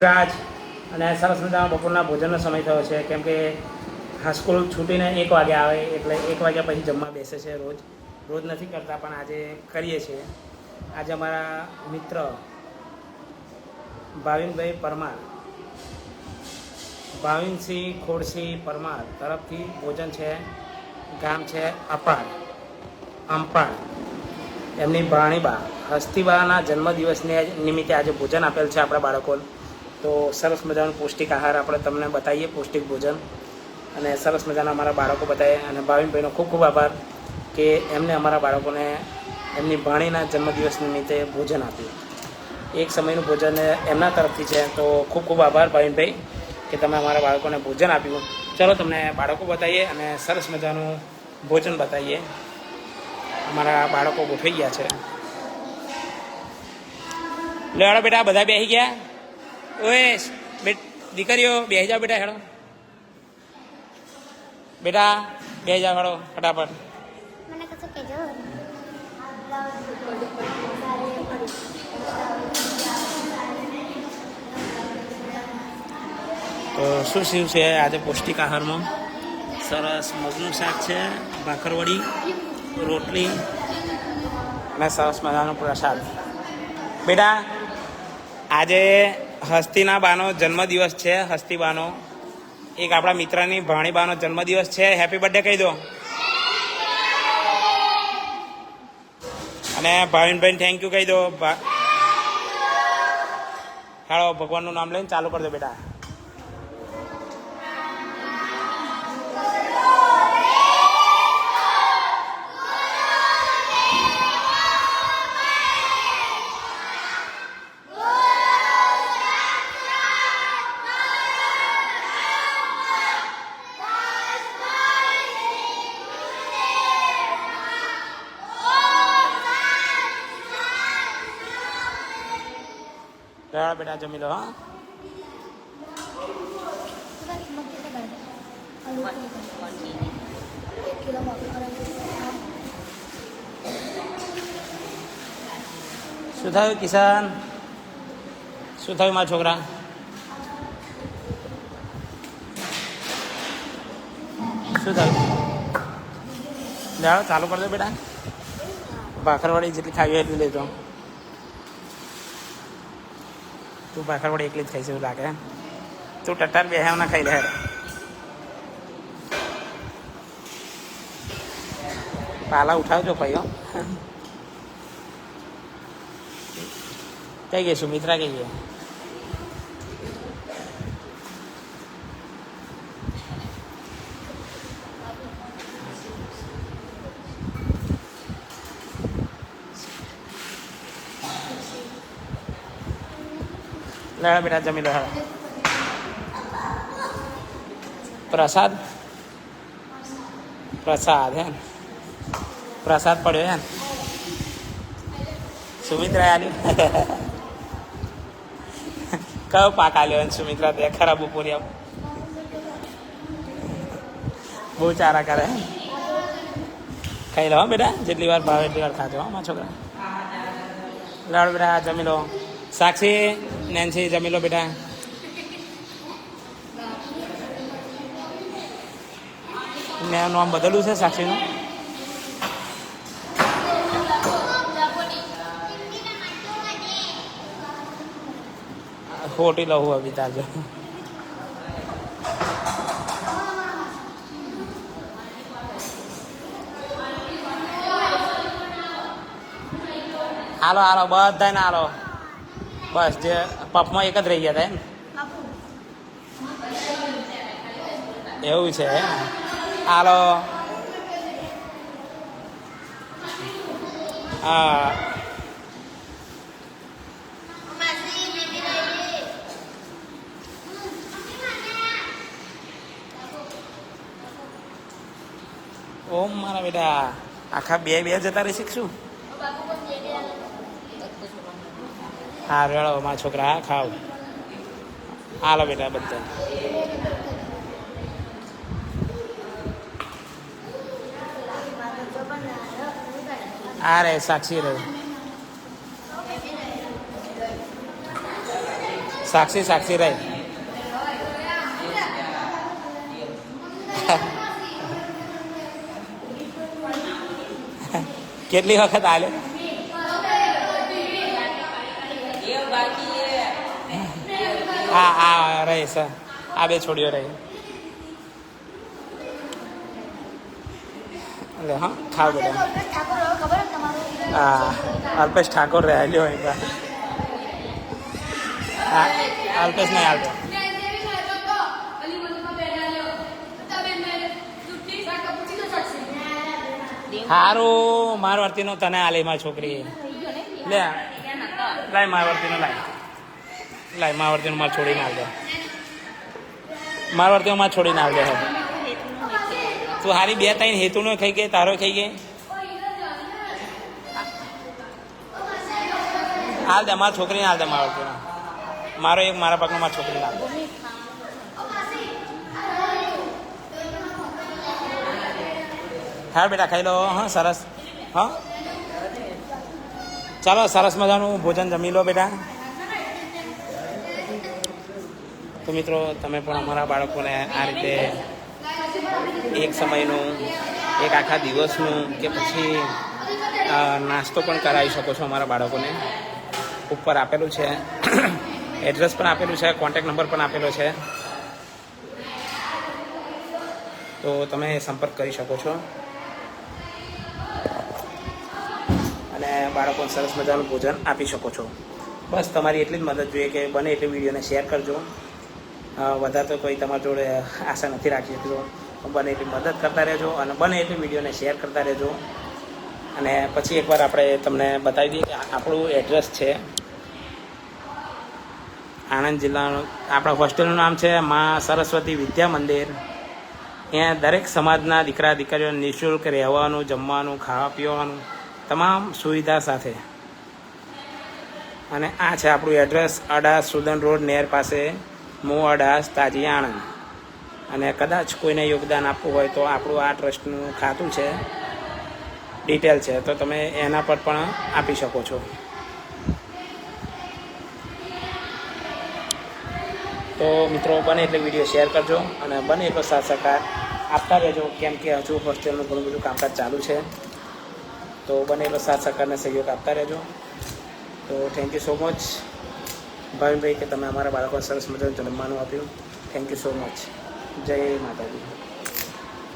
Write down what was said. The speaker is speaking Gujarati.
રાજ અને સરસ મજાનો બપોરના ભોજનનો સમય થયો છે, કેમ કે સ્કૂલ છૂટીને 1 વાગે આવે એટલે 1 વાગ્યા પછી જમવા બેસે છે. રોજ નથી કરતા, પણ આજે કરીએ છીએ. આજે અમારા મિત્ર ભાવિનભાઈ પરમાર, ભાવિનસિંહ ખોડસિંહ પરમાર તરફથી ભોજન છે. ગામ છે અંપાળ. એમની ભાણીબા હસ્તીબાના જન્મદિવસને નિમિત્તે આજે ભોજન આપેલ છે આપણા બાળકોને. તો સરસ મજાનું પૌષ્ટિક આહાર આપણે તમને બતાવીએ, પૌષ્ટિક ભોજન, અને સરસ મજાના અમારા બાળકો બતાવીએ. અને ભાવિનભાઈનો ખૂબ ખૂબ આભાર કે એમને અમારા બાળકોને એમની ભાણીના જન્મદિવસ નિમિત્તે ભોજન આપ્યું. એક સમયનું ભોજન એમના તરફથી છે. તો ખૂબ ખૂબ આભાર ભાવિનભાઈ કે તમે અમારા બાળકોને ભોજન આપ્યું. ચલો તમને બાળકો બતાવીએ અને સરસ મજાનું ભોજન બતાવીએ. અમારા બાળકો ગોઠવાઈ ગયા છે. લેવાડો બેટા, બધા બેસી ગયા? ઓએ દીકરીઓ બેસી જાઓ બેટા, હેડો બેટા, બેસી જાઓ, હેડો ફટાફટ. તો શું છે આજે પૌષ્ટિક આહારમાં? સરસ મગનું શાક છે, ભાખરવડી, રોટલી અને સરસ મજાનો પ્રસાદ. બેટા, આજે હસ્તીના બાનો જન્મદિવસ છે. હસ્તીબાનો, એક આપણા મિત્રની ભાણીબાનો જન્મદિવસ છે. હેપી બર્થડે કહી દો. અને ભાવિનભાઈને થેન્ક યુ કહી દો. હાલો, ભગવાનનું નામ લઈને ચાલુ કરી દો બેટા. બેટા જમી લો. હા, શું થયું કિશન? શું થયું મારા છોકરા? શું થયું? જાઓ ચાલુ કરી દો બેટા. ભાખરવાડી જેટલી ખાવી એટલી લેજો. તું ભાખરવડી એકલી જ ખાઈશ એવું લાગે. તું ટટ્ટાર બે ના ખાઈ લે. પાલા ઉઠાવજો ભાઈઓ. કઈ ગઈ સુમિત્રા? કઈ ગઈ? લે બેટા જમી લો. પ્રસાદ હે, પ્રસાદ પડ્યો હે. સુમિત્રા આલ્યું. કયો પાક આલ્યો? સુમિત્રા તે ખરાબ બપોરી બહુ ચારા કરે. ખાઈ લો બેટા, જેટલી વાર ભાવે એટલી વાર ખાજો. મારા છોકરા લાડ બેટા જમી લો. સાક્ષી, નેન્સી જમી લો બેટા. નામ બદલવું છે સાક્ષીનું? ખોટી લઉં હવે તાજો. હાલો બધા ને હાલો. બસ જે પફમાં એક જ રહી ગયા હતા એવું છે. હાલો, હા ઓમ મારા બેટા આખા બે જતા રહી શીખશું. હા રેડો મારા છોકરા, ખાવ. હાલો બેટા બધા. આ રે સાક્ષી રે સાક્ષી સાક્ષી રહી. કેટલી વખત આલે? હા રહી સર, આ બે છોડીઓ રહી. એટલે હા ખાવ બધા. હા અલ્પેશ ઠાકોર રહેલ્યો એકવાર. હા અલ્પેશ નહીં આવતો. સારું મારવર્તીનો તને આલે મારી છોકરી. લે લાય મારવર્તીનો લાય મારવર્તીનો માર છોડીને આવજો. મારવર્તીનો માર છોડીને આવજો. તું હારી 2-3 હેતુનો ખાઈ ગઈ, તારો ખાઈ ગઈ. હાલ દે મારા છોકરીને હાલ દે મારવર્તીનો. મારો એક મારા પગનો મારા છોકરીને હાલ દે. હા બેટા ખાઈ લો. હા સરસ. હા ચાલો સરસ મજાનું ભોજન જમી લો બેટા. તો મિત્રો તમે પણ અમારા બાળકોને આ રીતે એક સમયનું, એક આખા દિવસનું કે પછી નાસ્તો પણ કરાવી શકો છો અમારા બાળકોને. ઉપર આપેલું છે એડ્રેસ પણ આપેલું છે, કોન્ટેક્ટ નંબર પણ આપેલો છે, તો તમે સંપર્ક કરી શકો છો અને બાળકોને સરસ મજાનું ભોજન આપી શકો છો. બસ તમારી એટલી જ મદદ જોઈએ કે બને એટલી વિડીયોને શેર કરજો. વધારે તો કોઈ તમારી જોડે આશા નથી રાખી શકતો. બને એટલી મદદ કરતા રહેજો અને બને એટલી વિડીયોને શેર કરતા રહેજો. અને પછી એકવાર આપણે તમને બતાવી દઈએ કે આપણું એડ્રેસ છે આણંદ જિલ્લાનું. આપણા હોસ્ટેલનું નામ છે મા સરસ્વતી વિદ્યા મંદિર. ત્યાં દરેક સમાજના દીકરા દીકરીઓને નિઃશુલ્ક રહેવાનું, જમવાનું, ખાવા પીવાનું તમામ સુવિધા સાથે. અને આ છે આપણું એડ્રેસ, અડાસ સુદન રોડ નેર પાસે, મો અડાસ, તાજી, આણંદ. અને કદાચ કોઈને યોગદાન આપવું હોય તો આપણું આ ટ્રસ્ટનું ખાતું છે, ડિટેલ છે, તો તમે એના પર પણ આપી શકો છો. તો મિત્રો બને એટલે વિડીયો શેર કરજો અને બને એટલો સાથ સહકાર આપતા રહેજો, કેમ કે હજુ હોસ્ટેલનું ઘણું બધું કામકાજ ચાલુ છે. તો બને એટલો સાથ સહકારને સહયોગ આપતા રહેજો. તો થેન્ક યુ સો મચ ભાવિનભાઈ કે તમે અમારા બાળકોને સરસ મજાનું જમવાનું આપ્યું. Thank you so much. જય માતાજી.